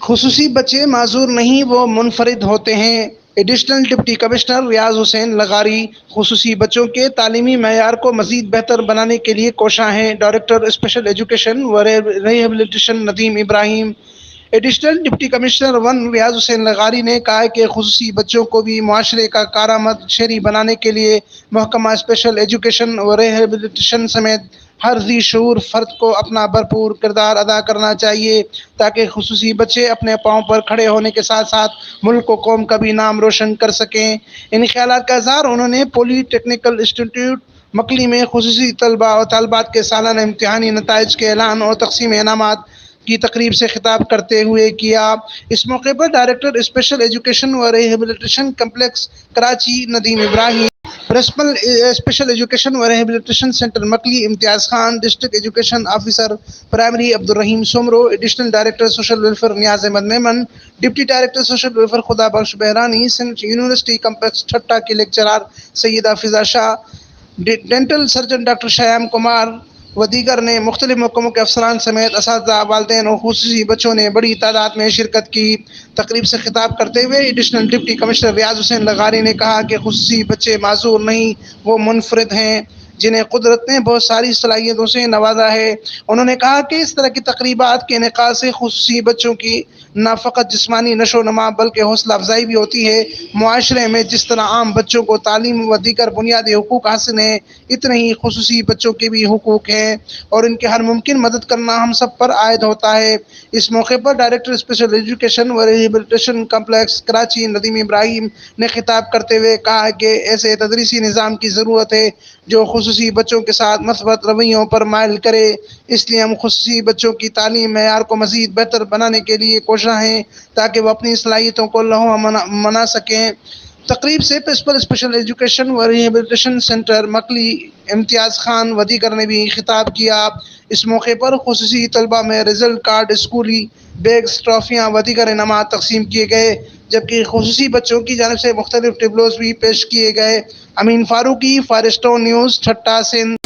خصوصی بچے معذور نہیں، وہ منفرد ہوتے ہیں۔ ایڈیشنل ڈپٹی کمشنر ریاض حسین لغاری خصوصی بچوں کے تعلیمی معیار کو مزید بہتر بنانے کے لیے کوشاں ہیں۔ ڈائریکٹر اسپیشل ایجوکیشن و ریہیبلیٹیشن ندیم ابراہیم۔ ایڈیشنل ڈپٹی کمشنر 1 ریاض حسین لغاری نے کہا کہ خصوصی بچوں کو بھی معاشرے کا کارآمد شہری بنانے کے لیے محکمہ اسپیشل ایجوکیشن و ریہیبلیٹیشن سمیت ہر ذی شعور فرد کو اپنا بھرپور کردار ادا کرنا چاہیے تاکہ خصوصی بچے اپنے پاؤں پر کھڑے ہونے کے ساتھ ساتھ ملک و قوم کا بھی نام روشن کر سکیں۔ ان خیالات کا اظہار انہوں نے پولی ٹیکنیکل انسٹی ٹیوٹ مکلی میں خصوصی طلباء و طالبات کے سالانہ امتحانی نتائج کے اعلان اور تقسیم انعامات کی تقریب سے خطاب کرتے ہوئے کیا۔ اس موقع پر ڈائریکٹر اسپیشل ایجوکیشن و rehabilitation complex Karachi Nadeem Ibrahim, principal special education و rehabilitation centre Makli Imtiaz Khan, district education officer primary Abdul Rahim Soomro, additional director social welfare Niaz Ahmed Memon, deputy director social welfare Khuda Bux Behrani, university complex Thatta کی lecturer Syeda Fiza Shah, dental surgeon doctor Shyam Kumar و دیگر نے مختلف محکموں کے افسران سمیت اساتذہ، والدین اور خصوصی بچوں نے بڑی تعداد میں شرکت کی۔ تقریب سے خطاب کرتے ہوئے ایڈیشنل ڈپٹی کمشنر ریاض حسین لغاری نے کہا کہ خصوصی بچے معذور نہیں، وہ منفرد ہیں جنہیں قدرت نے بہت ساری صلاحیتوں سے نوازا ہے۔ انہوں نے کہا کہ اس طرح کی تقریبات کے انعقاد سے خصوصی بچوں کی نہ فقط جسمانی نشو و نما بلکہ حوصلہ افزائی بھی ہوتی ہے۔ معاشرے میں جس طرح عام بچوں کو تعلیم و دیگر بنیادی حقوق حاصل ہیں، اتنے ہی خصوصی بچوں کے بھی حقوق ہیں اور ان کی ہر ممکن مدد کرنا ہم سب پر عائد ہوتا ہے۔ اس موقع پر ڈائریکٹر اسپیشل ایجوکیشن و ریہیبلیٹیشن کمپلیکس کراچی ندیم ابراہیم نے خطاب کرتے ہوئے کہا کہ ایسے تدریسی نظام کی ضرورت ہے جو خصوصی بچوں کے ساتھ مثبت رویوں پر مائل کرے۔ اس لیے ہم خصوصی بچوں کی تعلیم معیار کو مزید بہتر بنانے کے لیے کوشاں ہیں تاکہ وہ اپنی صلاحیتوں کو لوہا منا سکیں۔ تقریب سے پرنسپل اسپیشل ایجوکیشن و ریہیبلیٹیشن سینٹر مکلی امتیاز خان و دیگر نے بھی خطاب کیا۔ اس موقع پر خصوصی طلباء میں رزلٹ کارڈ، اسکولی بیگز، ٹرافیاں و دیگر انعامات تقسیم کیے گئے جبکہ خصوصی بچوں کی جانب سے مختلف ٹبلوز بھی پیش کیے گئے۔ Amin Farooqui, fire stone news, Thatta, Sindh.